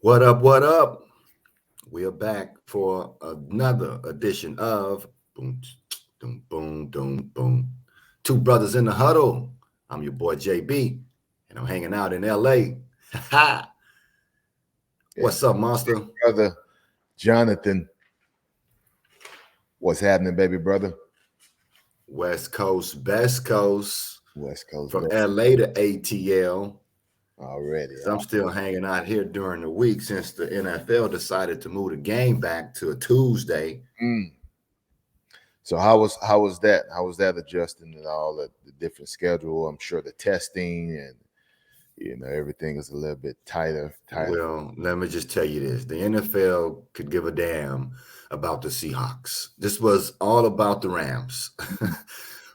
What up? What up? We are back for another edition of Boom, Boom, Boom, Boom, Boom. Two brothers in the huddle. I'm your boy JB, and I'm hanging out in LA. And What's up, monster? brother Jonathan, what's happening, baby brother? West Coast, Best Coast, West Coast from best LA to ATL. already. 'Cause I'm still hanging out here during the week since the NFL decided to move the game back to a Tuesday. Mm. So how was that? How was that adjusting and all the different schedule? I'm sure the testing and everything is a little bit tighter. Well, let me just tell you this. The NFL could give a damn about the Seahawks. This was all about the Rams.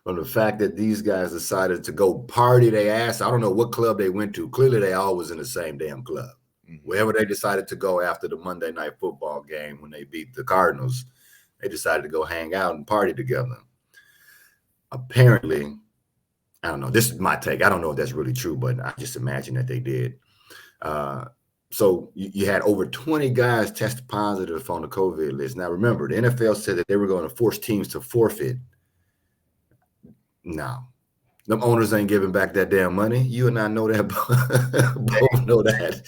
From the fact that these guys decided to go party their ass. I don't know what club they went to. Clearly, they all was in the same damn club. Mm-hmm. Wherever they decided to go after the Monday night football game when they beat the Cardinals, they decided to go hang out and party together. Apparently, I don't know. This is my take. I don't know if that's really true, but I just imagine that they did. Uh, so you had over 20 guys test positive on the COVID list. Now, remember, the NFL said that they were going to force teams to forfeit. No, them owners ain't giving back that damn money. You and I know that. Both know that.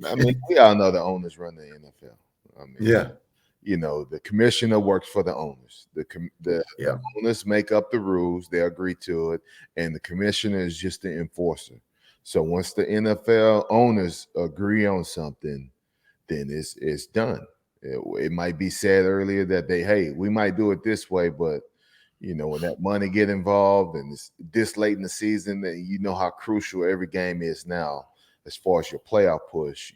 I mean, we all know the owners run the NFL. I mean, Yeah. the commissioner works for the owners. The Yeah. owners make up the rules, they agree to it, and the commissioner is just the enforcer. So once the NFL owners agree on something, then it's done. It might be said earlier that we might do it this way, but when that money get involved and it's this late in the season, then you know how crucial every game is now as far as your playoff push.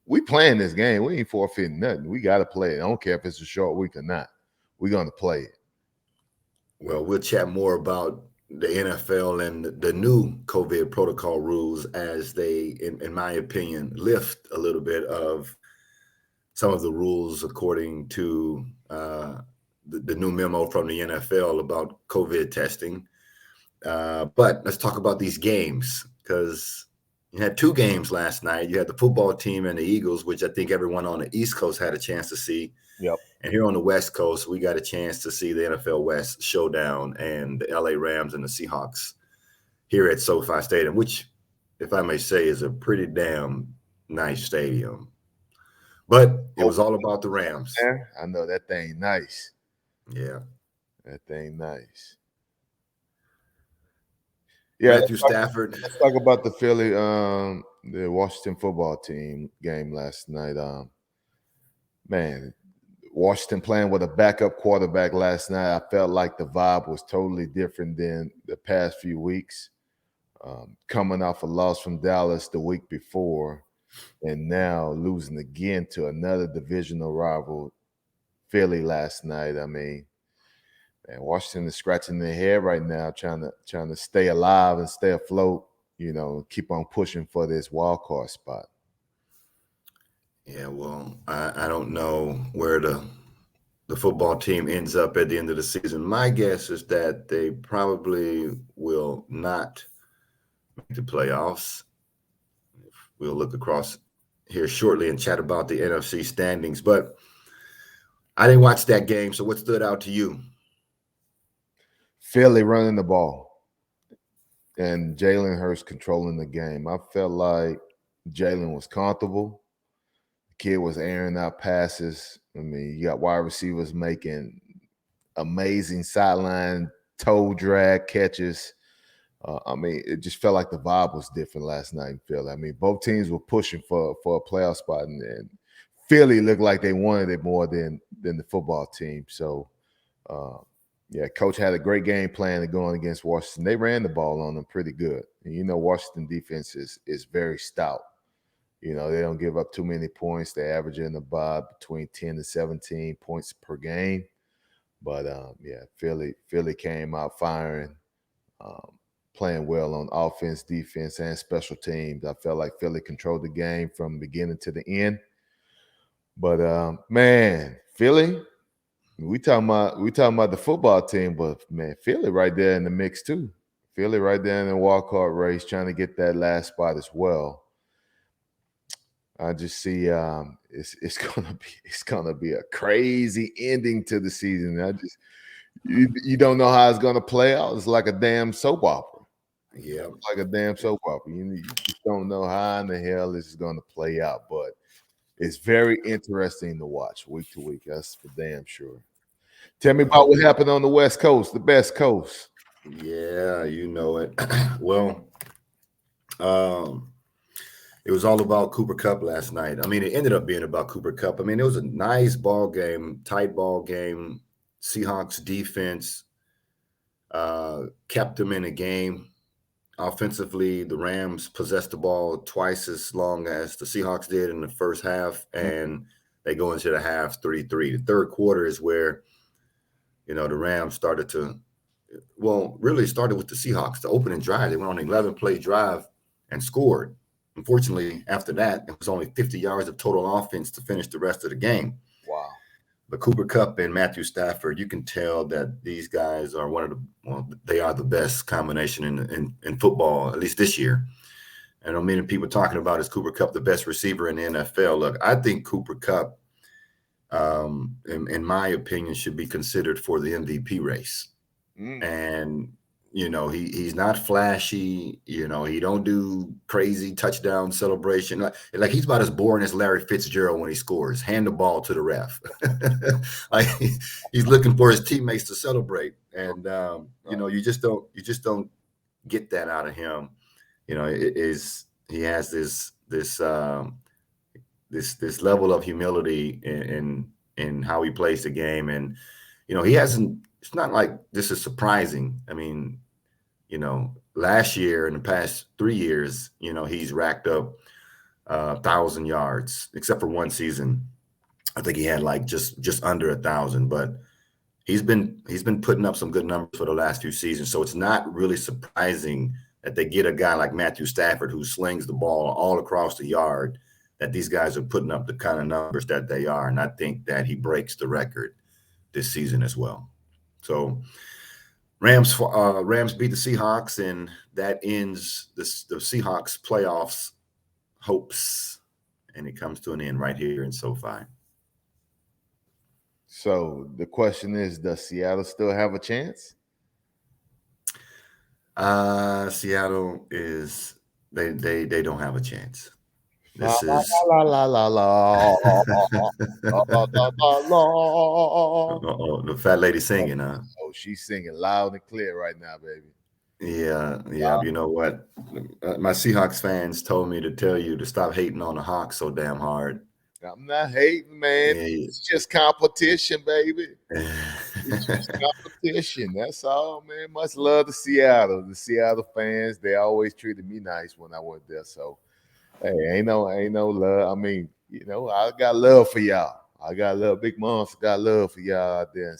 We playing this game. We ain't forfeiting nothing. We got to play it. I don't care if it's a short week or not. We're going to play it. Well, we'll chat more about the NFL and the new COVID protocol rules as they, in my opinion, lift a little bit of some of the rules according to the new memo from the NFL about COVID testing. But let's talk about these games because you had two games last night. You had the football team and the Eagles, which I think everyone on the East Coast had a chance to see. Yep. And here on the West Coast, we got a chance to see the NFL West showdown and the LA Rams and the Seahawks here at SoFi Stadium, which, if I may say, is a pretty damn nice stadium. But it was all about the Rams. I know that thing nice. Yeah. That thing nice. Yeah, Matthew Stafford. Let's talk about the the Washington football team game last night. Man, Washington playing with a backup quarterback last night. I felt like the vibe was totally different than the past few weeks. Coming off a loss from Dallas the week before, and now losing again to another divisional rival, Philly last night. I mean, and Washington is scratching their head right now, trying to stay alive and stay afloat. Keep on pushing for this wild card spot. Yeah, well, I don't know where the football team ends up at the end of the season. My guess is that they probably will not make the playoffs. We'll look across here shortly and chat about the NFC standings. But I didn't watch that game, so what stood out to you? Philly running the ball and Jalen Hurts controlling the game. I felt like Jalen was comfortable. The kid was airing out passes. I mean, you got wide receivers making amazing sideline toe drag catches. I mean, it just felt like the vibe was different last night in Philly. I mean, both teams were pushing for a playoff spot, and Philly looked like they wanted it more than the football team. So, yeah, coach had a great game plan going against Washington. They ran the ball on them pretty good. And Washington defense is very stout. They don't give up too many points. They average in about between 10 to 17 points per game. But yeah, Philly came out firing, playing well on offense, defense, and special teams. I felt like Philly controlled the game from beginning to the end. But man, Philly, we talking about the football team, but man, Philly right there in the mix too. Philly right there in the wild card race, trying to get that last spot as well. I just see it's gonna be a crazy ending to the season. You don't know how it's gonna play out. It's like a damn soap opera. Yeah. Like a damn soap opera. You just don't know how in the hell this is gonna play out, but it's very interesting to watch week to week. That's for damn sure. Tell me about what happened on the West Coast, the best coast. Yeah, you know it. Well, um, it was all about Cooper Kupp last night. I mean, it ended up being about Cooper Kupp. I mean, it was a nice ball game, tight ball game. Seahawks defense kept them in the game. Offensively, the Rams possessed the ball twice as long as the Seahawks did in the first half, and they go into the half 3-3. The third quarter is where, the Rams started to, well, really started with the Seahawks. The opening drive, they went on an 11-play drive and scored. Unfortunately, after that, it was only 50 yards of total offense to finish the rest of the game. Wow. But Cooper Kupp and Matthew Stafford, you can tell that these guys are they are the best combination in football, at least this year. And I mean, people talking about is Cooper Kupp the best receiver in the NFL. Look, I think Cooper Kupp, in my opinion, should be considered for the MVP race. And he's not flashy. He don't do crazy touchdown celebration. Like he's about as boring as Larry Fitzgerald when he scores. Hand the ball to the ref. Like he's looking for his teammates to celebrate, and you just don't get that out of him. He has this level of humility in how he plays the game, and he hasn't. It's not like this is surprising. I mean, last year in the past 3 years, he's racked up 1,000 yards, except for one season. I think he had like just under 1,000, but he's been putting up some good numbers for the last few seasons. So it's not really surprising that they get a guy like Matthew Stafford who slings the ball all across the yard, that these guys are putting up the kind of numbers that they are. And I think that he breaks the record this season as well. So Rams beat the Seahawks, and that ends the Seahawks playoffs hopes, and it comes to an end right here in SoFi. So the question is, does Seattle still have a chance? Seattle is they don't have a chance. La This la is la la la la la la la. the fat lady singing, huh? Oh, she's singing loud and clear right now, baby. Yeah. You know what? My Seahawks fans told me to tell you to stop hating on the Hawks so damn hard. I'm not hating, man. Yeah. It's just competition, baby. It's just competition. That's all, man. Much love to Seattle. The Seattle fans, they always treated me nice when I went there. So, hey, ain't no love. I mean, I got love for y'all. I got love. Big Monster got love for y'all out there.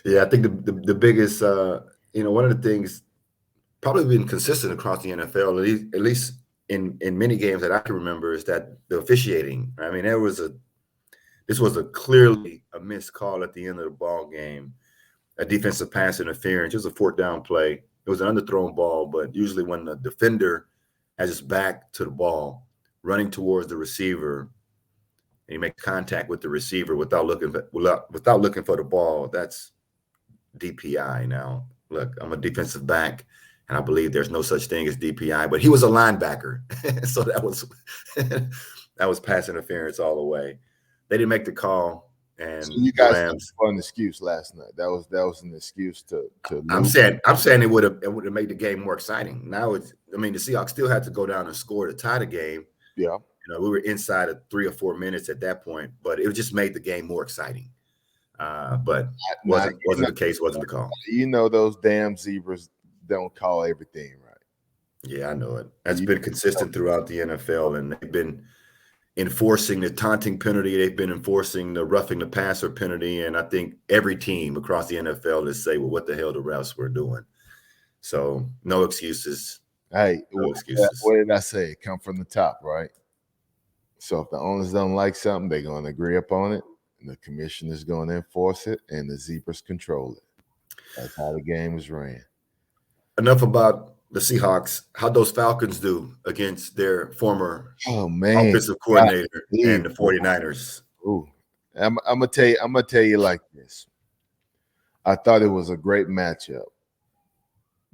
Yeah, I think the biggest, one of the things probably been consistent across the NFL, at least in many games that I can remember, is that the officiating. I mean, this was clearly a missed call at the end of the ball game, a defensive pass interference. It was a fourth down play. It was an underthrown ball, but usually when the defender has his back to the ball, running towards the receiver, and he makes contact with the receiver without looking for the ball, that's DPI. Now, look, I'm a defensive back, and I believe there's no such thing as DPI, but he was a linebacker, so that was pass interference all the way. They didn't make the call, and so you guys Rams. had an excuse last night. That was an excuse to lose. I'm saying it would have made the game more exciting. Now the Seahawks still had to go down and score to tie the game. Yeah. We were inside of 3 or 4 minutes at that point, but it just made the game more exciting. But wasn't the case, wasn't the call. Those damn zebras don't call everything right. Yeah, I know it. That's been consistent throughout the NFL, and they've been enforcing the taunting penalty. They've been enforcing the roughing the passer penalty, and I think every team across the NFL is say, well, what the hell the refs were doing. So no excuses. Hey, no excuses. What did I say? Come from the top, right? So if the owners don't like something, they're going to agree upon it, and the commissioner is going to enforce it, and the zebras control it. That's how the game is ran. Enough about the Seahawks, how'd those Falcons do against their former Oh man, offensive coordinator golly, and the boy. 49ers? Ooh. I'm gonna tell you. I'm gonna tell you like this. I thought it was a great matchup.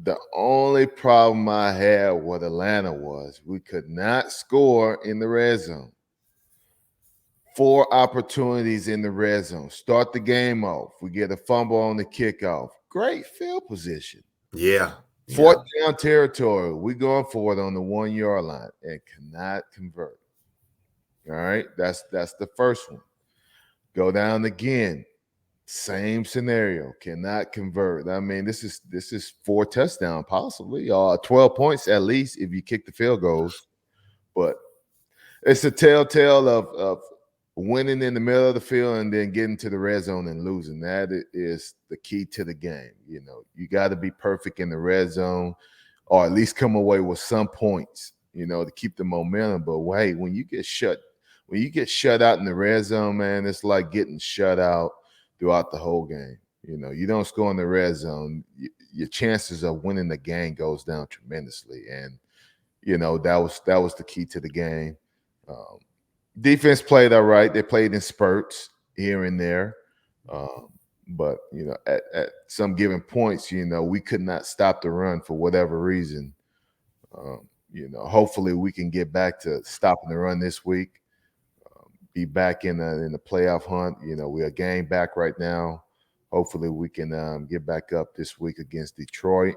The only problem I had with Atlanta was we could not score in the red zone. 4 opportunities in the red zone. Start the game off. We get a fumble on the kickoff. Great field position. Yeah. Fourth down territory. We going for it on the 1-yard line and cannot convert. All right. That's the first one. Go down again. Same scenario. Cannot convert. I mean, this is 4 touchdowns, possibly, 12 points at least if you kick the field goals. But it's a telltale of winning in the middle of the field and then getting to the red zone and losing. That is the key to the game. You know, you got to be perfect in the red zone, or at least come away with some points, you know, to keep the momentum. But hey, when you get shut out in the red zone, man, it's like getting shut out throughout the whole game. You know, you don't score in the red zone, your chances of winning the game goes down tremendously. And you know, that was the key to the game. Defense played all right. They played in spurts here and there. But, you know, at some given points, you know, we could not stop the run for whatever reason. You know, hopefully we can get back to stopping the run this week, be back in the playoff hunt. You know, we're a game back right now. Hopefully we can get back up this week against Detroit.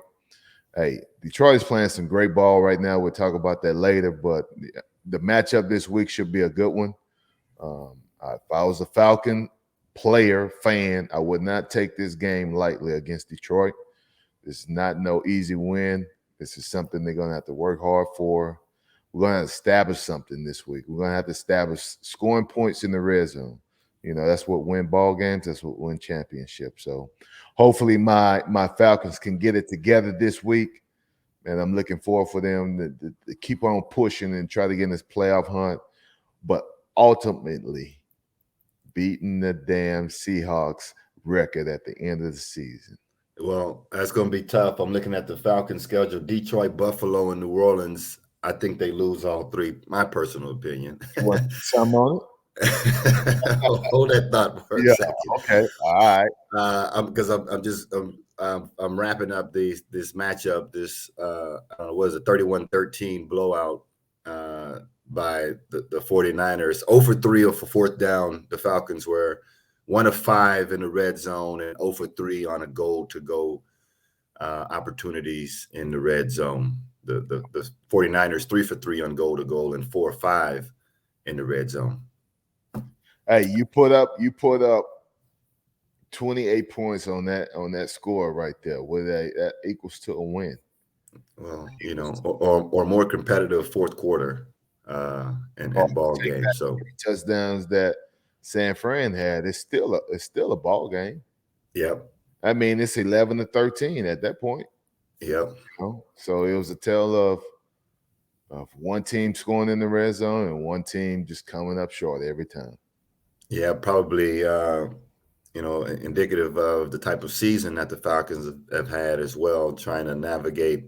Hey, Detroit is playing some great ball right now. We'll talk about that later, but the matchup this week should be a good one. If I was a Falcon fan, I would not take this game lightly against Detroit. This is not no easy win. This is something they're going to have to work hard for. We're going to have to establish something this week. We're going to have to establish scoring points in the red zone. You know, that's what win ball games. That's what win championships. So hopefully my Falcons can get it together this week. And I'm looking forward for them to keep on pushing and try to get in this playoff hunt. But ultimately, beating the damn Seahawks record at the end of the season. Well, that's going to be tough. I'm looking at the Falcons schedule: Detroit, Buffalo, and New Orleans. I think they lose all 3. My personal opinion. What, some on it? Hold that thought for a second. Okay. All right. Because I'm wrapping up this matchup. This was a 31-13 blowout by the 49ers. 0 for 3 for fourth down. The Falcons were 1 of 5 in the red zone and 0 for 3 on a goal-to-go opportunities in the red zone. The 49ers 3 for 3 on goal-to-goal and 4 or 5 in the red zone. Hey, you put up 28 points on that score right there. What that equals to a win. Well, you know, or more competitive fourth quarter and ball game. So touchdowns that San Fran had, it's still a ball game. Yep. I mean, it's 11-13 at that point. Yep. You know? So it was a tale of one team scoring in the red zone and one team just coming up short every time. Yeah, probably, you know, indicative of the type of season that the Falcons have had as well, trying to navigate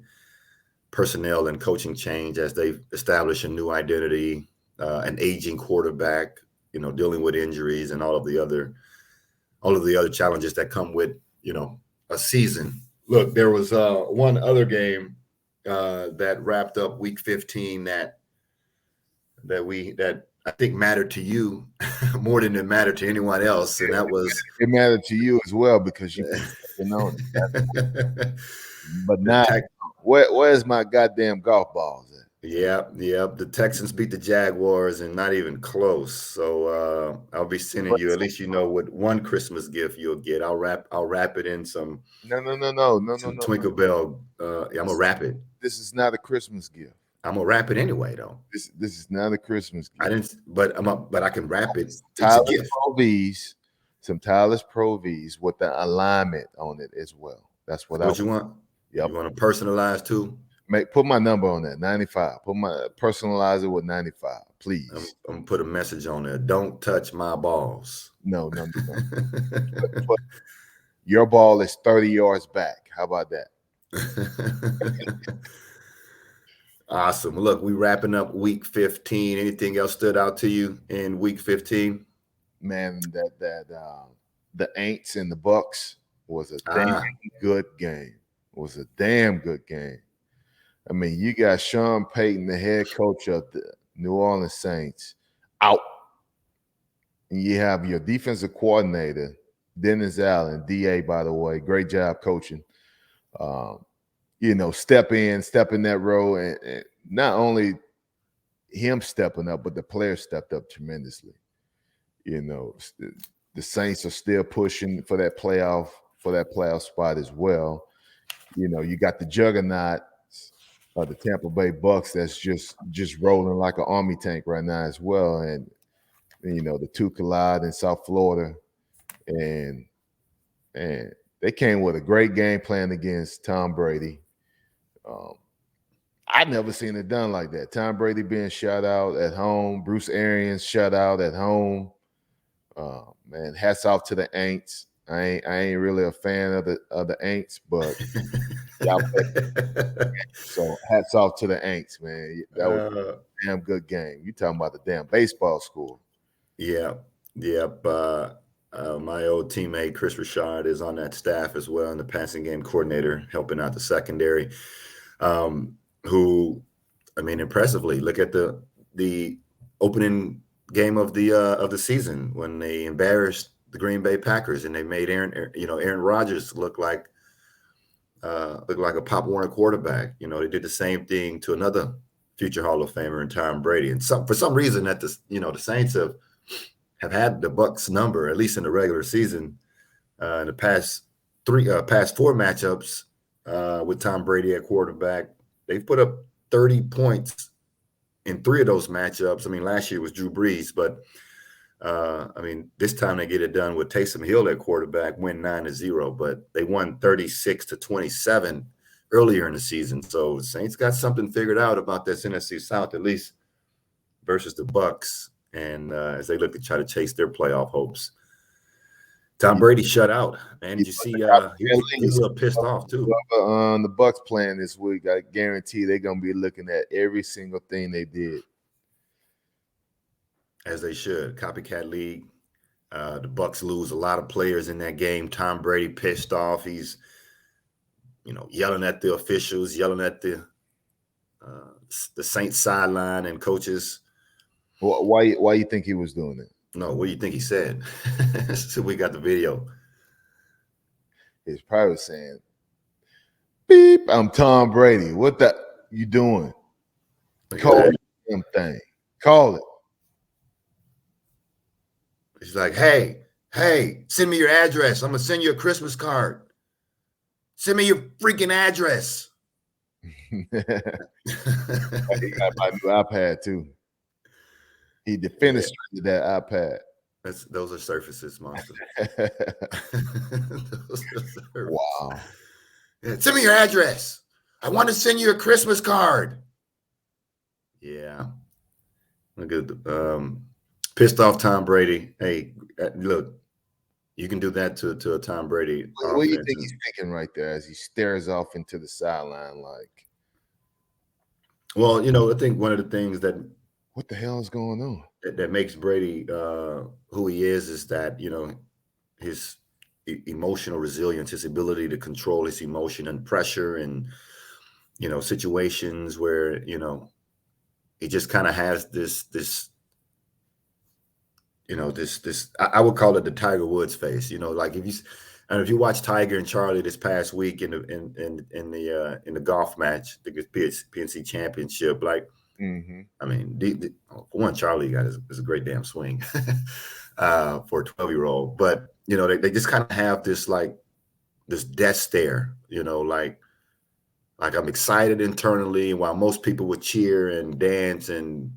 personnel and coaching change as they establish a new identity, an aging quarterback, you know, dealing with injuries and all of the other challenges that come with, you know, a season. Look, there was one other game that wrapped up week 15 that I think mattered to you more than it mattered to anyone else, and that was it mattered to you as well because you know it. But now, where's my goddamn golf balls at? Yep. The Texans beat the Jaguars and not even close. So I'll be sending you, at least you know what one Christmas gift you'll get. I'll wrap it in some Twinkle Bell. I'm gonna wrap it. This is not a Christmas gift. I'm gonna wrap it anyway, though. This is not a Christmas gift. I didn't, but I can wrap it. Some Tyler's Pro V's with the alignment on it as well. That's what you want. Yep. You want to personalize too? Put my number on that, 95. Personalize it with 95, please. I'm gonna put a message on there. Don't touch my balls. No. Your ball is 30 yards back. How about that? Awesome. Look, we wrapping up week 15. Anything else stood out to you in week 15? Man, the Aints and the Bucs was a damn Ah, good game. Was a damn good game. I mean, you got Sean Payton, the head coach of the New Orleans Saints, out. And you have your defensive coordinator, Dennis Allen, DA, by the way, great job coaching. Um, step in that role, and not only him stepping up, but the players stepped up tremendously. The Saints are still pushing for that playoff spot as well. You got the juggernaut of the Tampa Bay Bucks that's just rolling like an army tank right now as well, and the two collide in South Florida, and they came with a great game plan against Tom Brady. I never seen it done like that. Tom Brady being shut out at home, Bruce Arians shut out at home. Man, hats off to the Aints. I ain't really a fan of the Aints, but y'all played. So hats off to the Aints, man. That was a damn good game. You talking about the damn baseball score? Yeah, yep. My old teammate Chris Richard is on that staff as well, and the passing game coordinator helping out the secondary. Who, I mean, impressively, look at the opening game of the season when they embarrassed the Green Bay Packers and they made Aaron Rodgers look like a Pop Warner quarterback. They did the same thing to another future Hall of Famer in Tom Brady. And for some reason that the Saints have had the Bucs number, at least in the regular season, in the past four matchups with Tom Brady at quarterback. They've put up 30 points in three of those matchups. I mean, last year was Drew Brees, but this time they get it done with Taysom Hill at quarterback, win 9-0, but they won 36-27 earlier in the season. So the Saints got something figured out about this NFC South, at least versus the Bucs, and as they look to try to chase their playoff hopes. Tom Brady shut out, man. Did you see? He was a little pissed off too. The Bucs playing this week, I guarantee they're gonna be looking at every single thing they did, as they should. Copycat league. The Bucs lose a lot of players in that game. Tom Brady pissed off. He's, yelling at the officials, yelling at the Saints sideline and coaches. Why you think he was doing it? No, what do you think he said? So we got the video. He's probably saying, "Beep, I'm Tom Brady. What the you doing? Call the damn thing. Call it." He's like, hey, send me your address. I'm gonna send you a Christmas card. Send me your freaking address. He got my new iPad too. He defenestrated that iPad. Those are surfaces, monster. Wow. Yeah, send me your address. I want to send you a Christmas card. Yeah. Look at pissed off Tom Brady. Hey, look, you can do that to a Tom Brady. What do you think he's thinking right there as he stares off into the sideline like? Well, I think one of the things that what the hell is going on that makes Brady who he is that his emotional resilience, his ability to control his emotion and pressure, and situations where he just kind of has this I would call it the Tiger Woods face. Like if you watch Tiger and Charlie this past week in the golf match, the PNC Championship, like. Mm-hmm. I mean, for one, Charlie got is a great damn swing for a 12-year-old. But they just kind of have this this death stare. Like I'm excited internally, while most people would cheer and dance and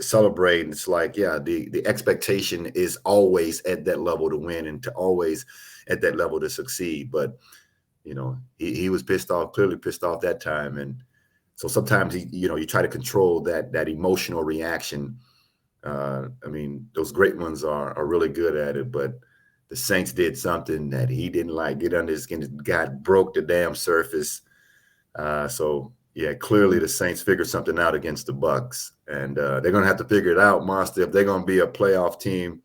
celebrate. And it's like, yeah, the expectation is always at that level to win and to always at that level to succeed. But he was pissed off, clearly pissed off that time, and. So sometimes you try to control that emotional reaction. I mean, those great ones are really good at it, but the Saints did something that he didn't like. Get under his skin. God broke the damn surface, So yeah, clearly the Saints figured something out against the Bucs, and they're going to have to figure it out, Monster, if they're going to be a playoff team.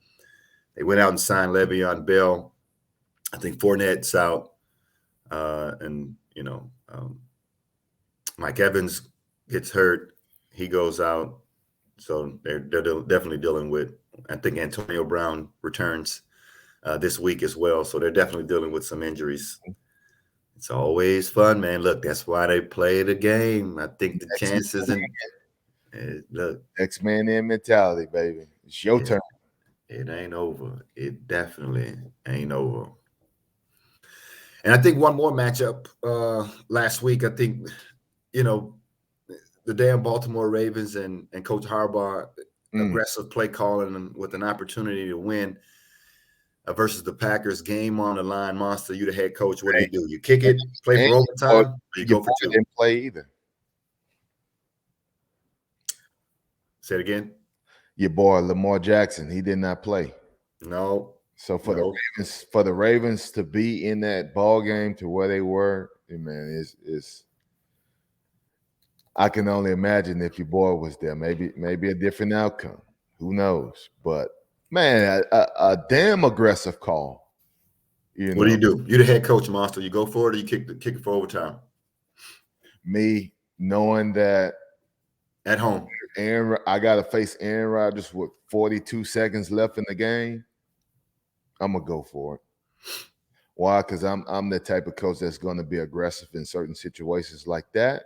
They went out and signed Le'Veon Bell. I think Fournette's out, and Mike Evans gets hurt. He goes out. So they're definitely dealing with, I think Antonio Brown returns this week as well. So they're definitely dealing with some injuries. It's always fun, man. Look, that's why they play the game. I think the chances look. X-Man in mentality, baby. It's your turn. It ain't over. It definitely ain't over. And I think one more matchup last week, I think, the damn Baltimore Ravens and Coach Harbaugh, aggressive play calling with an opportunity to win versus the Packers, game on the line. Monster, you the head coach. What do? You kick it, play for overtime, or you go for two? Didn't play either. Say it again. Your boy Lamar Jackson, he did not play. No. So for the Ravens to be in that ball game to where they were, man, is I can only imagine if your boy was there, maybe a different outcome. Who knows? But man, a damn aggressive call. What do you do? You're the head coach, Monster. You go for it, or you kick it for overtime? Me knowing that at home, I got to face Aaron Rodgers with 42 seconds left in the game, I'm gonna go for it. Why? Because I'm the type of coach that's going to be aggressive in certain situations like that.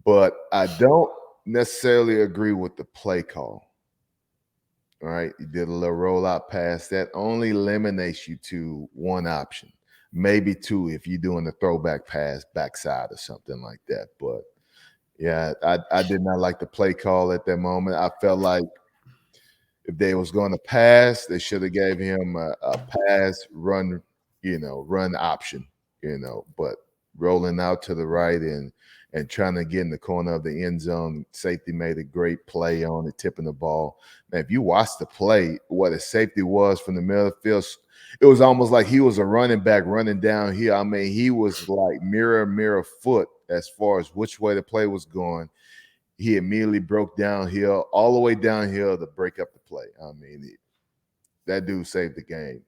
But I don't necessarily agree with the play call. All right, you did a little rollout pass that only eliminates you to one option, maybe two if you're doing a throwback pass backside or something like that. But yeah, I did not like the play call at that moment. I felt like if they was going to pass, they should have gave him a pass run, run option, but rolling out to the right and trying to get in the corner of the end zone. Safety made a great play on it, tipping the ball. Man, if you watch the play, what a safety was from the middle of the field, it was almost like he was a running back running down here. I mean, he was like mirror foot as far as which way the play was going. He immediately broke downhill, all the way downhill to break up the play. I mean, that dude saved the game.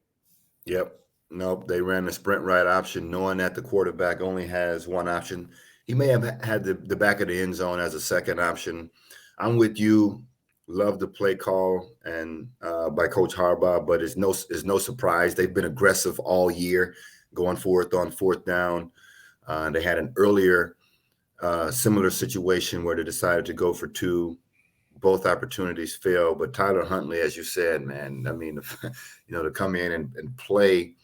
Yep. Nope. They ran the sprint right option, knowing that the quarterback only has one option. He may have had the back of the end zone as a second option. I'm with you. Love the play call and by Coach Harbaugh, but it's no surprise. They've been aggressive all year, going for it on fourth down. They had an earlier similar situation where they decided to go for two. Both opportunities failed, but Tyler Huntley, as you said, man, I mean, to come in and play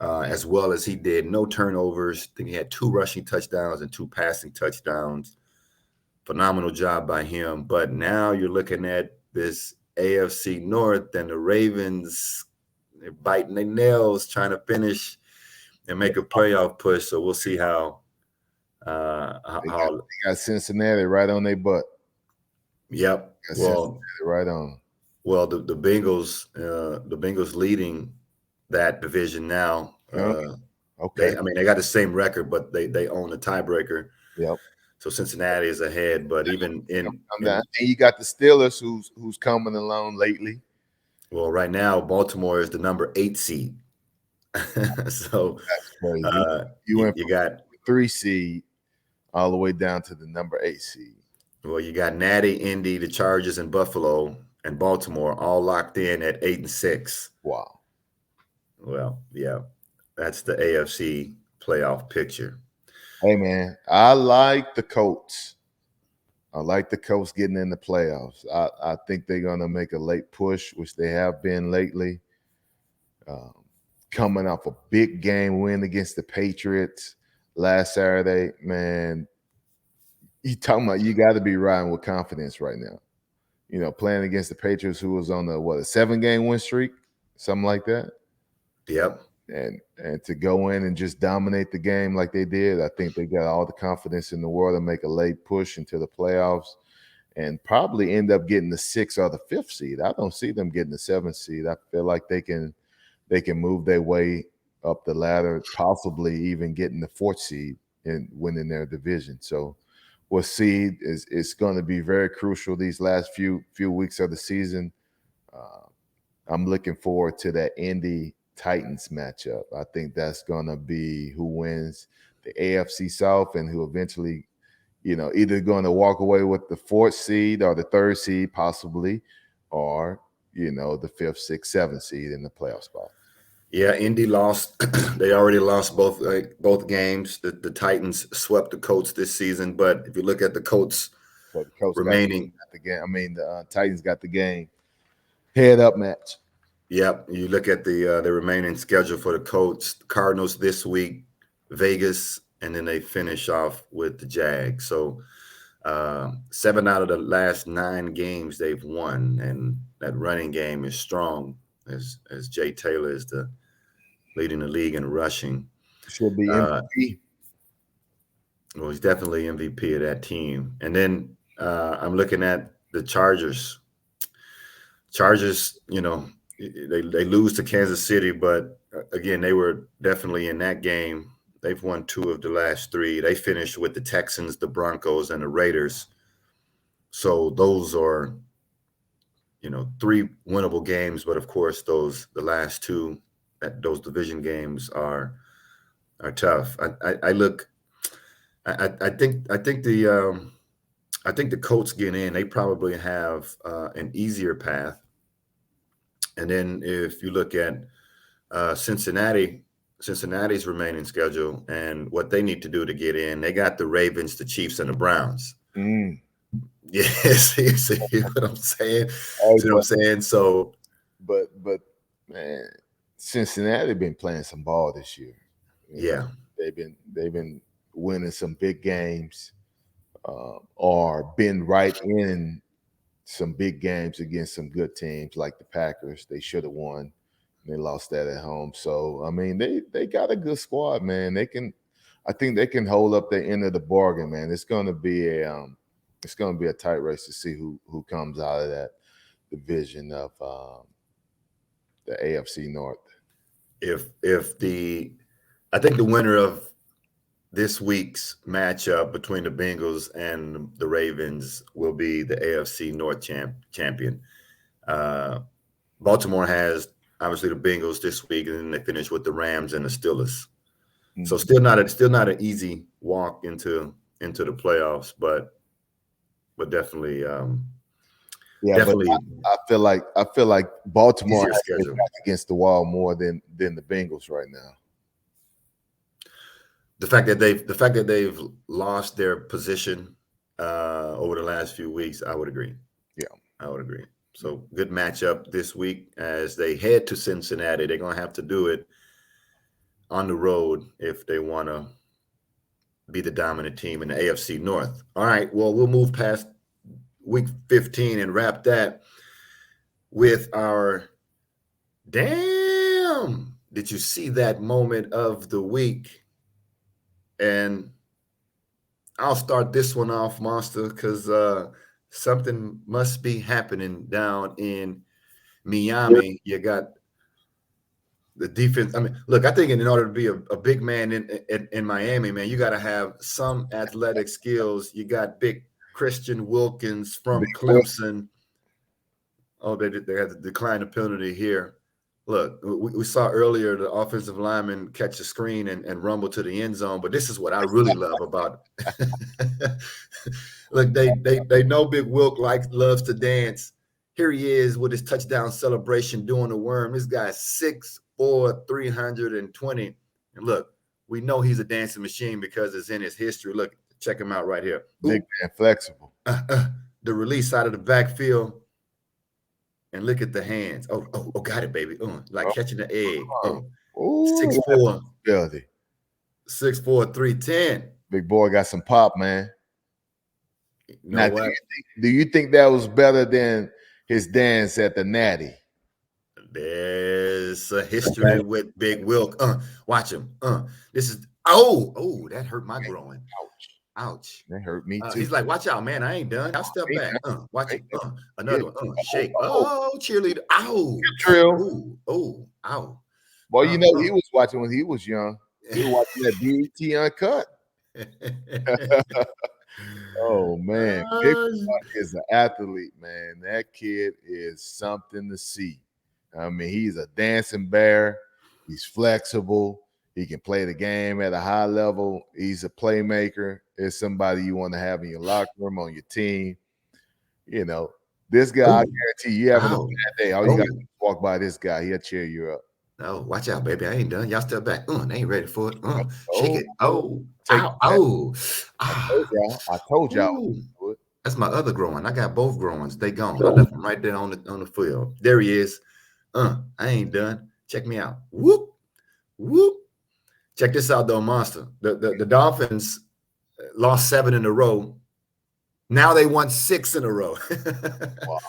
as well as he did, no turnovers. I think he had 2 rushing touchdowns and 2 passing touchdowns. Phenomenal job by him. But now you're looking at this AFC North and the Ravens, they're biting their nails trying to finish and make a playoff push. So we'll see how they got Cincinnati right on their butt. Yep. Well, right on. Well, the Bengals leading that division now. Okay. They got the same record, but they own the tiebreaker. Yep. So Cincinnati is ahead, but even and you got the Steelers who's coming along lately. Well, right now Baltimore is the number 8 seed. So that's crazy. You got 3 seed all the way down to the number 8 seed. Well, you got Natty, Indy, the Chargers, and Buffalo and Baltimore all locked in at 8 and 6. Wow. Well, yeah, that's the AFC playoff picture. Hey, man, I like the Colts. I like the Colts getting in the playoffs. I think they're going to make a late push, which they have been lately. Coming off a big game win against the Patriots last Saturday, man, you talking about you got to be riding with confidence right now. Playing against the Patriots, who was on a 7-game win streak, something like that. Yep. And to go in and just dominate the game like they did, I think they got all the confidence in the world to make a late push into the playoffs and probably end up getting the 6th or the 5th seed. I don't see them getting the 7th seed. I feel like they can move their way up the ladder, possibly even getting the 4th seed in winning their division. So we'll see. It's going to be very crucial these last few weeks of the season. I'm looking forward to that Indy Titans matchup. I think that's going to be who wins the AFC South and who eventually, either going to walk away with the 4th seed or the 3rd seed possibly, or, the 5th, 6th, 7th seed in the playoff spot. Yeah, Indy lost. They already lost both games. The Titans swept the Colts this season, but if you look at the Colts So the Colts remaining, got the game. I mean, the Titans got the game head up match. Yep, you look at the remaining schedule for the Colts. Cardinals this week, Vegas, and then they finish off with the Jags. So 7 out of the last 9 games they've won, and that running game is strong. As Jay Taylor is leading the league in rushing. Should be MVP. Well, he's definitely MVP of that team. And then I'm looking at the Chargers. Chargers, they lose to Kansas City, but again, they were definitely in that game. They've won 2 of the last 3. They finished with the Texans, the Broncos, and the Raiders. So those are, 3 winnable games. But of course, the last 2, those division games are tough. I think the Colts get in. They probably have an easier path. And then if you look at Cincinnati's remaining schedule and what they need to do to get in, they got the Ravens, the Chiefs, and the Browns. Yes, see what I'm saying? See what I'm saying? So, but man, Cincinnati been playing some ball this year. Yeah, they've been winning some big games, or been right in some big games against some good teams like the Packers. They should have won. They lost that at home. So I mean, they got a good squad, man. I think they can hold up the end of the bargain, man. It's gonna be a tight race to see who comes out of that division of the AFC North. I think the winner of this week's matchup between the Bengals and the Ravens will be the AFC North champion. Baltimore has obviously the Bengals this week, and then they finish with the Rams and the Steelers. Mm-hmm. So still not an easy walk into the playoffs, but definitely. Definitely. I feel like Baltimore has to back against the wall more than the Bengals right now. The fact that they've lost their position over the last few weeks, I would agree. Yeah, I would agree. So good matchup this week as they head to Cincinnati. They're going to have to do it on the road if they want to be the dominant team in the AFC North. All right, well, we'll move past week 15 and wrap that with our damn. Did you see that moment of the week? And I'll start this one off, Monster, because something must be happening down in Miami. You got the defense. I mean, look, I think in order to be a big man in Miami, man, you got to have some athletic skills. You got big Christian Wilkins from Clemson. Oh, they had to decline the penalty here. Look, we saw earlier the offensive lineman catch a screen and rumble to the end zone, but this is what I really love about it. Look, they know Big Wilk loves to dance. Here he is with his touchdown celebration doing the worm. This guy's 6'4", 320. And look, we know he's a dancing machine because it's in his history. Look, check him out right here. Big man, flexible. The release out of the backfield. And look at the hands. Oh, got it, baby. Like catching the egg. 6'4". 6'4", 310. Big boy got some pop, man. You know what? Do you think that was better than his dance at the Natty? There's a history with Big Wilk. Watch him. This is that hurt my groin. Ouch. That hurt me too. He's like, watch out, man. I ain't done. I'll step back. Watch it. Another one. Shake. Oh, cheerleader. Ow. Trill. Ow. Well, he was watching when he was young. He was watching that BET Uncut. Oh man, Big Uh, is an athlete, man. That kid is something to see. I mean, he's a dancing bear. He's flexible. He can play the game at a high level. He's a playmaker. It's somebody you want to have in your locker room on your team. You know, this guy, I oh, guarantee you having a oh, bad day. All you got to oh, do is walk by this guy. He'll cheer you up. oh, watch out, baby. I ain't done. Y'all step back. They ain't ready for it. Shake Oh, it. Oh, take ow, that. oh. Ah. I told y'all. Ooh. Do it. That's my other growing. I got both growings. They gone. I left them right there on the field. There he is. I ain't done. Check me out. Whoop, whoop. Check this out, though, monster. The Dolphins lost 7 in a row. Now they won 6 in a row. Wow.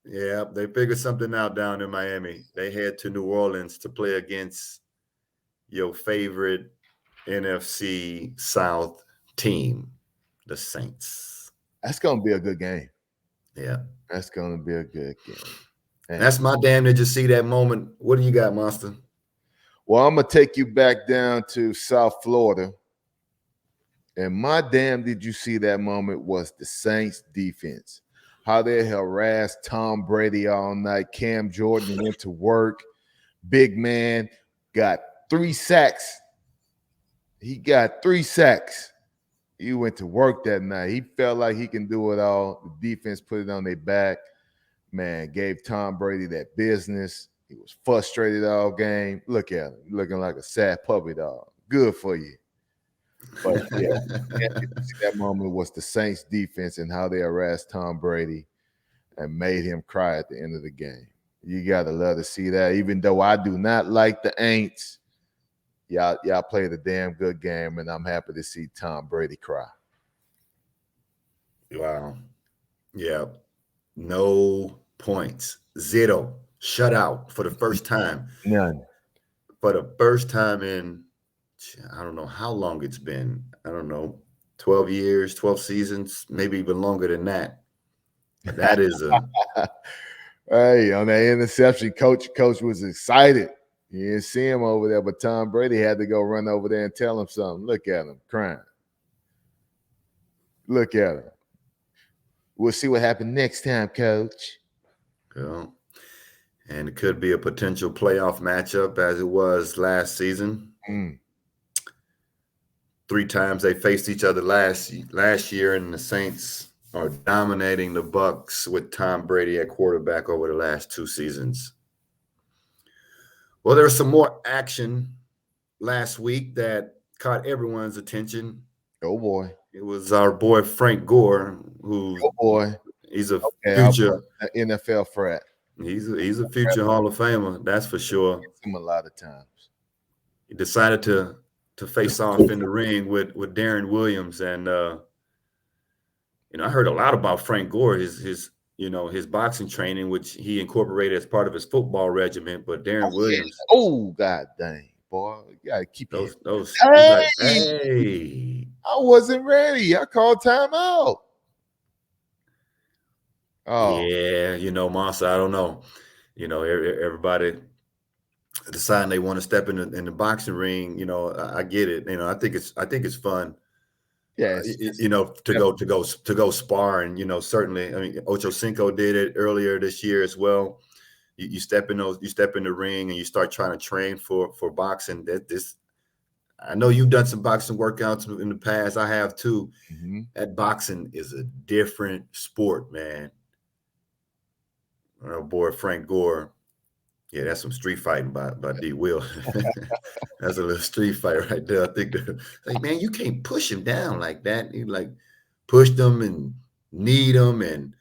Yeah, they figured something out down in Miami. They head to New Orleans to play against your favorite NFC South team, the Saints. That's gonna be a good game. Yeah. That's gonna be a good game. And That's my damn did you see that moment. What do you got, Monster? well, I'm gonna take you back down to South Florida. And my damn, did you see that moment was the Saints defense. How they harassed Tom Brady all night. Cam Jordan went to work. Big man got 3 sacks. He got 3 sacks. He went to work that night. He felt like he can do it all. The defense put it on their back. Man, gave Tom Brady that business. He was frustrated all game. Look at him, looking like a sad puppy dog. Good for you. But yeah, that moment was the Saints defense and how they harassed Tom Brady and made him cry at the end of the game. You gotta love to see that. Even though I do not like the Aints, y'all played a damn good game, and I'm happy to see Tom Brady cry. Wow. Yeah. No points. 0. Shutout for the first time. None. For the first time in I don't know how long it's been. I don't know, 12 years, 12 seasons, maybe even longer than that. That is a Hey, on that interception, coach was excited. You didn't see him over there, but Tom Brady had to go run over there and tell him something. Look at him crying. Look at him. We'll see what happens next time, coach. well, and it could be a potential playoff matchup as it was last season. 3 times they faced each other last year, and the Saints are dominating the Bucs with Tom Brady at quarterback over the last 2 seasons. Well, there was some more action last week that caught everyone's attention. Oh boy. It was our boy Frank Gore, who Oh boy. he's a Okay, future NFL frat. he's a future Hall of Famer, that's for sure. Him a lot of times. He decided to face off in the ring with Darren Williams, and I heard a lot about Frank Gore, his boxing training, which he incorporated as part of his football regimen. But Darren Williams, oh god dang, boy, you gotta keep those he's Hey, like, hey, I wasn't ready. I called timeout. Oh yeah, Monster. I don't know, everybody deciding they want to step in the boxing ring. I get it. I think it's fun. yes, To go spar, and certainly, I mean, Ocho Cinco did it earlier this year as well. You step in the ring and you start trying to train for boxing. I know you've done some boxing workouts in the past. I have too. Mm-hmm. That boxing is a different sport, man. Our boy Frank Gore. Yeah, that's some street fighting by D. Will. That's a little street fight right there. I think, like, man, you can't push him down like that. He like pushed him and kneed him and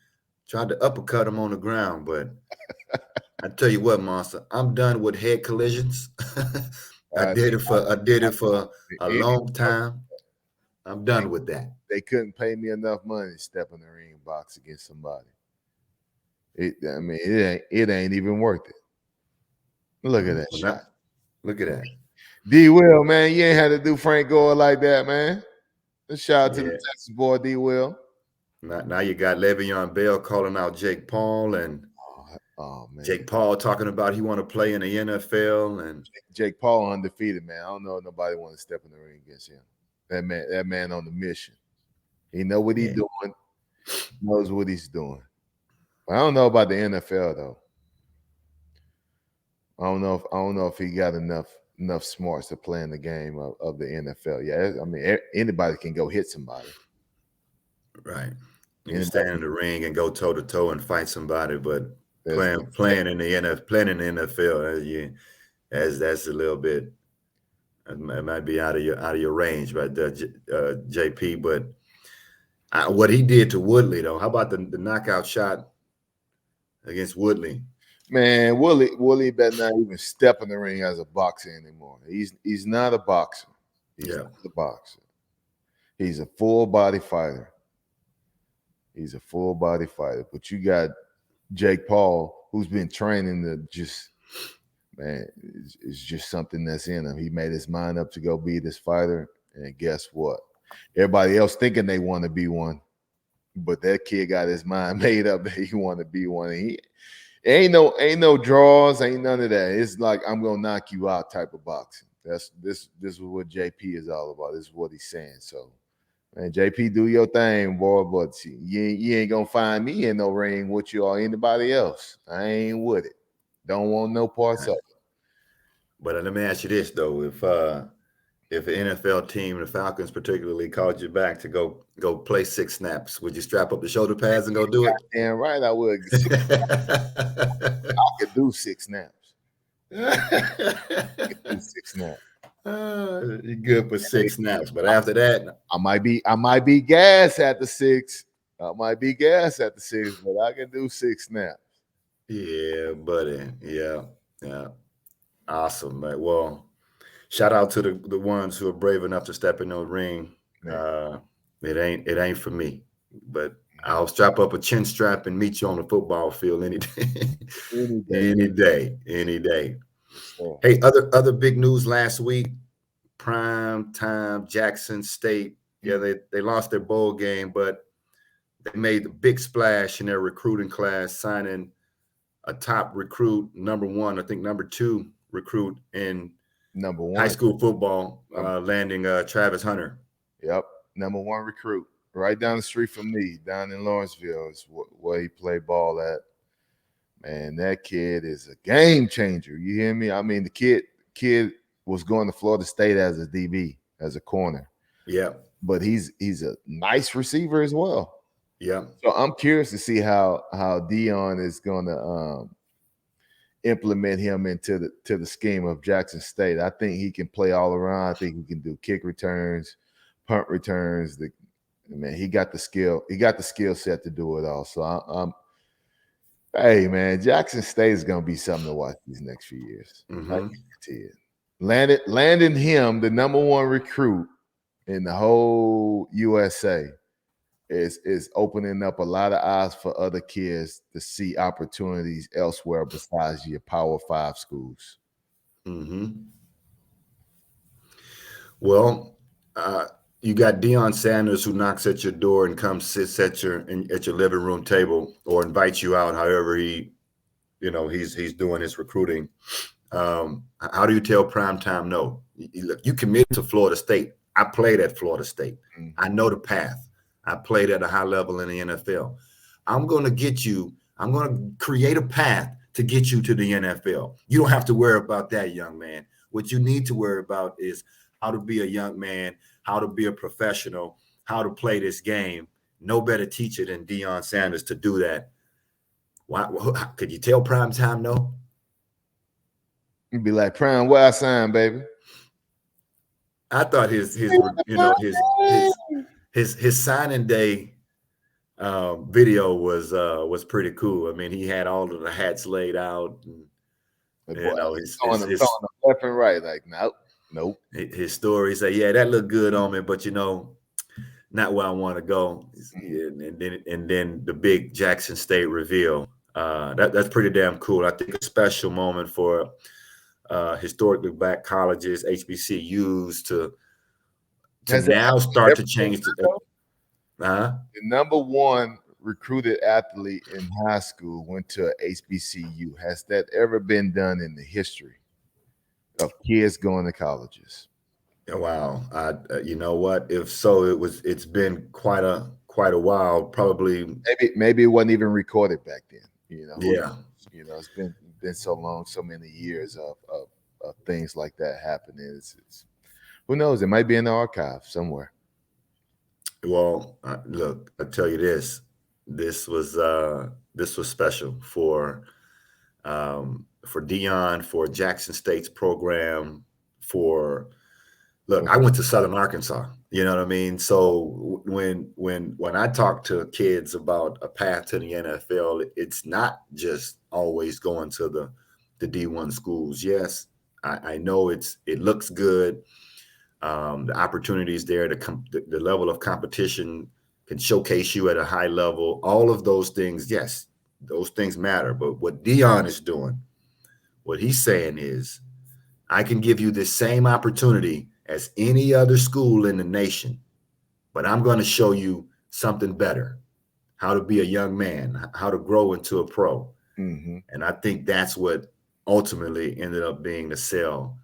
tried to uppercut him on the ground. But I tell you what, Monster, I'm done with head collisions. I did it for a long time. I'm done with that. They couldn't pay me enough money to step in the ring and box against somebody. It ain't even worth it. Look at that shot. Look at that. D. Will, man, you ain't had to do Frank Gore like that, man. Shout out to the Texas boy, D. Will. Now you got Le'Veon Bell calling out Jake Paul, and man. Jake Paul talking about he want to play in the NFL, and Jake Paul undefeated, man. I don't know if nobody want to step in the ring against him. That man on the mission. He know what he's doing. Knows what he's doing. But I don't know about the NFL though. I don't know if he got enough smarts to play in the game of the NFL. Yeah, I mean anybody can go hit somebody. Right. You can stand in the ring and go toe to toe and fight somebody, but playing in the NFL, that's a little bit. It might be out of your range, right there, JP. But what he did to Woodley, though, how about the knockout shot against Woodley? Man, Wooly better not even step in the ring as a boxer anymore. He's not a boxer. He's not a boxer. He's a full body fighter. He's a full body fighter. But you got Jake Paul, who's been training to just, man, it's just something that's in him. He made his mind up to go be this fighter. And guess what? Everybody else thinking they want to be one. But that kid got his mind made up that he want to be one. And he ain't no draws, ain't none of that. It's like I'm gonna knock you out type of boxing. This is what JP is all about. This is what he's saying. So, man, JP, do your thing, boy. But you ain't gonna find me in no ring with you or anybody else. I ain't with it. Don't want no parts of it. But let me ask you this though: if an NFL team, the Falcons particularly, called you back to go play 6 snaps, would you strap up the shoulder pads and go do it? Damn right, I would. I could do 6 snaps. I could do 6 snaps. You're good for 6 snaps, but after that, I might be gas at the 6. I might be gas at the 6, but I can do 6 snaps. Yeah, buddy. Yeah. Awesome, man. Well, shout out to the ones who are brave enough to step in the ring. It ain't for me, but I'll strap up a chin strap and meet you on the football field any day. Any day. Sure. Hey, other big news last week. Prime time, Jackson State. Yeah, they lost their bowl game, but they made the big splash in their recruiting class, signing a top recruit, number 1, I think number 2 recruit in number 1 high school football, landing Travis Hunter. Yep, number 1 recruit, right down the street from me, down in Lawrenceville is where he played ball at. Man, that kid is a game changer. You hear me? I mean, the kid was going to Florida State as a DB, as a corner. Yeah. But he's a nice receiver as well. Yeah. So I'm curious to see how Deion is going to implement him into the scheme of Jackson State. I think he can play all around. I think he can do kick returns, punt returns. Man, he got the skill. He got the skill set to do it all. So hey, man, Jackson State is going to be something to watch these next few years. I guarantee it. Landing him, the number 1 recruit in the whole USA, is opening up a lot of eyes for other kids to see opportunities elsewhere besides your Power 5 schools. Well, you got Deion Sanders who knocks at your door and comes sits at your living room table or invites you out, however he's doing his recruiting. How do you tell primetime no? Look, you committed to Florida State. I played at Florida State. I know the path. I played at a high level in the NFL. I'm going to create a path to get you to the NFL. You don't have to worry about that, young man. What you need to worry about is how to be a young man, how to be a professional, how to play this game. No better teacher than Deion Sanders to do that. Why could you tell primetime no? You'd be like, Prime, where I sign, baby? I thought his signing day video was pretty cool. I mean, he had all of the hats laid out. And, he's throwing them left and right. Like, nope. His story say, yeah, that looked good on me, but not where I want to go. And then the big Jackson State reveal. That's pretty damn cool. I think a special moment for historically black colleges, HBCUs to now start to change. The number 1 recruited athlete in high school went to a HBCU. Has that ever been done in the history of kids going to colleges? Wow. You know what? If so, it's been quite a while. Probably, Maybe it wasn't even recorded back then. Who yeah. knows? It's been so long, so many years of things like that happening. It's who knows? It might be in the archive somewhere. Well, look, I tell you this. This was special for Deion, for Jackson State's program, for look, I went to Southern Arkansas. You know what I mean? So when I talk to kids about a path to the NFL, it's not just always going to the D1 schools. Yes, I know it looks good. The opportunities there, the level of competition can showcase you at a high level. All of those things, yes, those things matter. But what Deion is doing, what he's saying is, I can give you the same opportunity as any other school in the nation, but I'm going to show you something better, how to be a young man, how to grow into a pro. Mm-hmm. And I think that's what ultimately ended up being the sell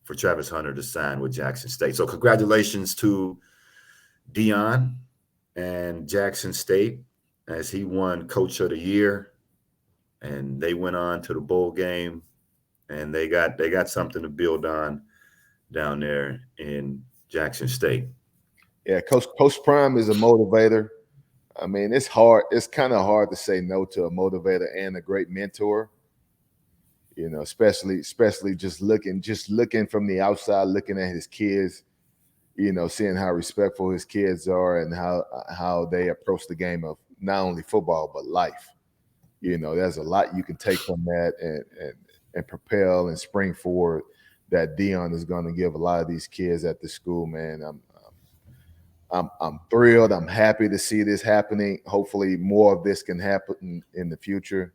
for Travis Hunter to sign with Jackson State. So congratulations to Deion and Jackson State as he won Coach of the Year, and they went on to the bowl game, and they got something to build on down there in Jackson State. Yeah, Coach Prime is a motivator. I mean, it's hard. It's kind of hard to say no to a motivator and a great mentor. Especially just looking from the outside, looking at his kids. Seeing how respectful his kids are and how they approach the game of not only football but life. There's a lot you can take from that and propel and spring forward that Deion is going to give a lot of these kids at the school. Man, I'm thrilled. I'm happy to see this happening. Hopefully, more of this can happen in the future.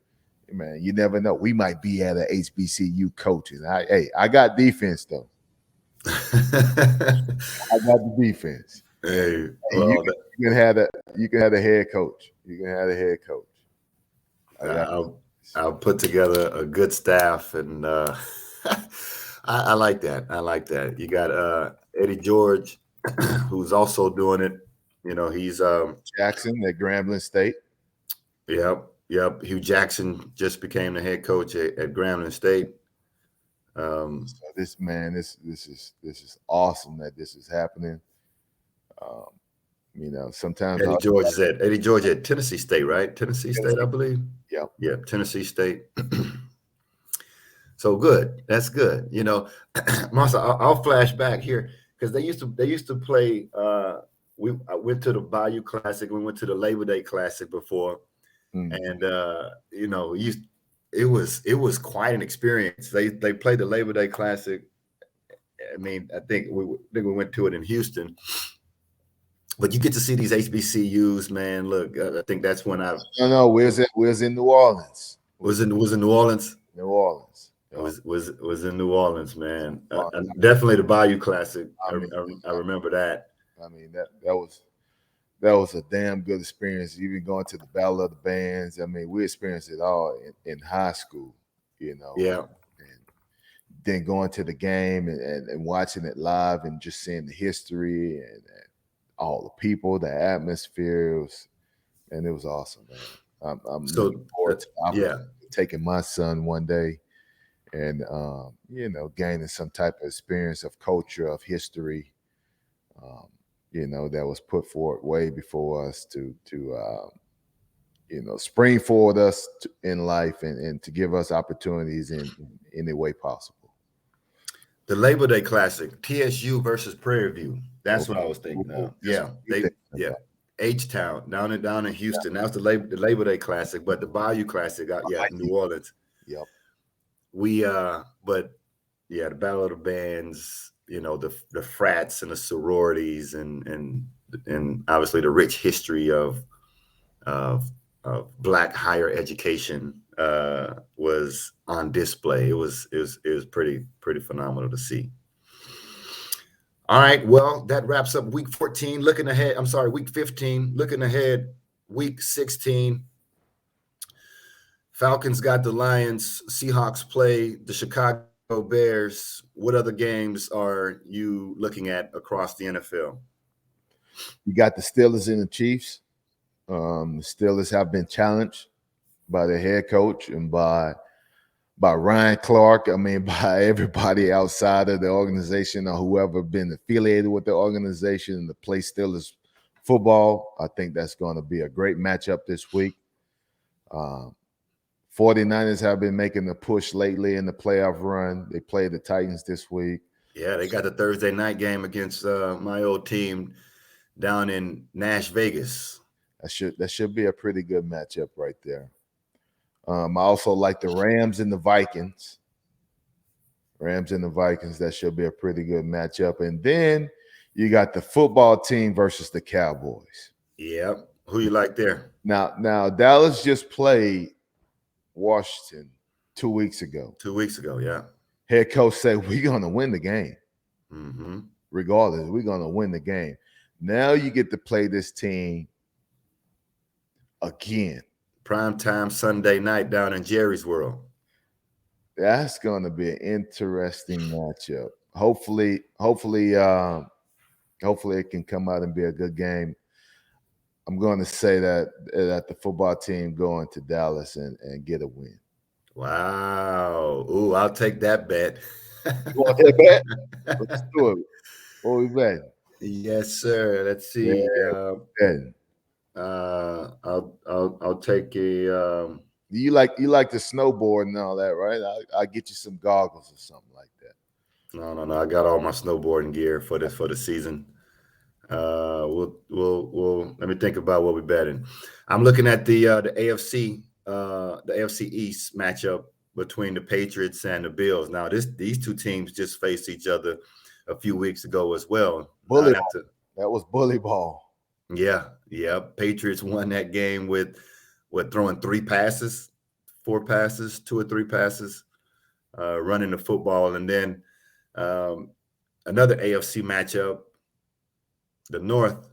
Man, you never know. We might be at a HBCU coaches. I got defense though. I got the defense. Hey, Hey, you well, can, you can have the head coach. You can have the head coach. I got I'll put together a good staff, and I like that. I like that. You got Eddie George, who's also doing it. He's Jackson at Grambling State. yep. Hugh Jackson just became the head coach at Grambling State. So this is awesome that this is happening. Um, sometimes Eddie George at Tennessee State, right? Tennessee State, I believe. Yep. Yeah, Tennessee State. So good. That's good. Marcel, I'll flash back here because they used to play. I went to the Bayou Classic. We went to the Labor Day Classic before, Mm. and it was quite an experience. They played the Labor Day Classic. I mean, I think we went to it in Houston, but you get to see these HBCUs, man. Look, I think that's when I No, where's in New Orleans? was in New Orleans. New Orleans. It Yep. was in New Orleans, man. Uh, And definitely the Bayou Classic. I mean, I remember that. that was a damn good experience. Even going to the Battle of the Bands. I mean, we experienced it all in high school, Yeah. and then going to the game and watching it live and just seeing the history and all the people, the atmosphere. And it was awesome, man. I'm So looking forward to the yeah, opportunity of taking my son one day and gaining some type of experience of culture, of history, um, that was put forward way before us to spring forward us in life and to give us opportunities in any way possible. the Labor Day Classic, TSU versus Prairie View. That's what I was thinking Oh, of. that's Yeah, what we thinking yeah, about. H Town down in Houston. That was the Labor Day Classic, but the Bayou Classic, yeah, in New Orleans. Yep. But yeah, the Battle of the Bands. The frats and the sororities and obviously the rich history of Black higher education was on display. It was pretty phenomenal to see. All right, well, that wraps up week 14. Looking ahead, I'm sorry, week 15. Looking ahead, week 16. Falcons got the Lions. Seahawks play the Chicago Bears. What other games are you looking at across the NFL? You got the Steelers and the Chiefs. The Steelers have been challenged by the head coach and by Ryan Clark. I mean, by everybody outside of the organization or whoever been affiliated with the organization to play Steelers football. I think that's going to be a great matchup this week. 49ers have been making the push lately in the playoff run. They play the Titans this week. Yeah, they got the Thursday night game against my old team down in Nash Vegas. That should be a pretty good matchup right there. I also like the Rams and the Vikings. That should be a pretty good matchup. And then you got the football team versus the Cowboys. Yep. Who you like there? Now Dallas just played Washington 2 weeks ago. 2 weeks ago, yeah. Head coach said, we're going to win the game. Mm-hmm. Regardless, we're going to win the game. Now you get to play this team again. Primetime Sunday night down in Jerry's World. That's going to be an interesting matchup. Hopefully it can come out and be a good game. I'm going to say that the football team going to Dallas and get a win. Wow. Ooh, I'll take that bet. You want that bet? Let's do it. What we bet? Yes, sir. Let's see. I'll take a. You like the snowboard and all that, right? I'll get you some goggles or something like that. No. I got all my snowboarding gear for the season. We'll let me think about what we're betting. I'm looking at the AFC East matchup between the Patriots and the Bills. Now these two teams just faced each other a few weeks ago as well. Bully ball. That was bully ball. Yeah. Patriots won that game with throwing 4 passes, 2 or 3 passes, running the football, and then another AFC matchup. The North,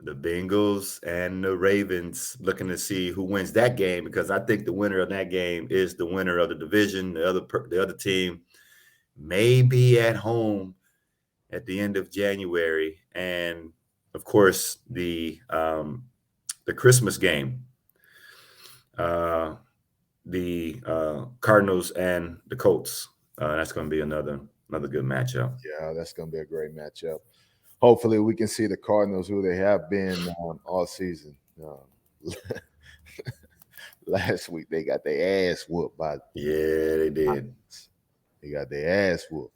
the Bengals and the Ravens, looking to see who wins that game, because I think the winner of that game is the winner of the division. The other team may be at home at the end of January, and of course the Christmas game, the Cardinals and the Colts. That's going to be another good matchup. Yeah, that's going to be a great matchup. Hopefully we can see the Cardinals, who they have been all season. Last week they got their ass whooped by. Yeah, they did. They got their ass whooped.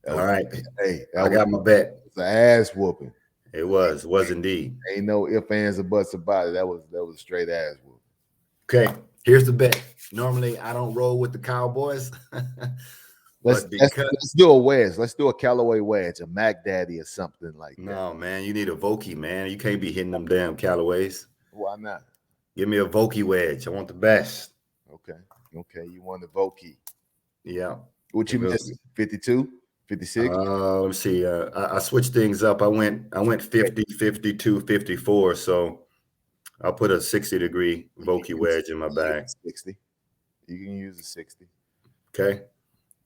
All right. Hey, I got my bet. It's an ass whooping. It was indeed. Ain't no ifs, ands, or buts about it. That was a straight ass whoop. Okay, here's the bet. Normally I don't roll with the Cowboys. Let's do a wedge. Let's do a Callaway wedge, a Mac Daddy or something like that. No, man, you need a Vokey, man. You can't be hitting them damn Callaways. Why not? Give me a Vokey wedge. I want the best. Okay. You want the Vokey. Yeah. What you missing? 52? 56? Let me see. I switched things up. I went 50, 52, 54. So I'll put a 60-degree Vokey wedge in my bag. 60. You can use a 60. Okay.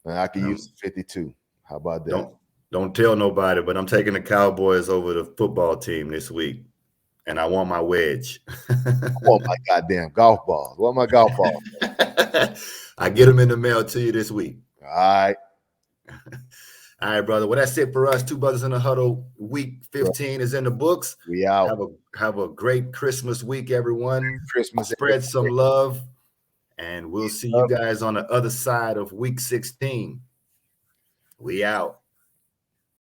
And I can use 52. How about that? Don't tell nobody, but I'm taking the Cowboys over the football team this week, and I want my wedge. I want my goddamn golf balls. What my golf balls? I get them in the mail to you this week. All right. All right, brother. Well, that's it for us. Two Brothers in the Huddle. Week 15 is in the books. We out. Have a great Christmas week, everyone. Christmas. Spread some love. And we'll see you guys on the other side of week 16. We out.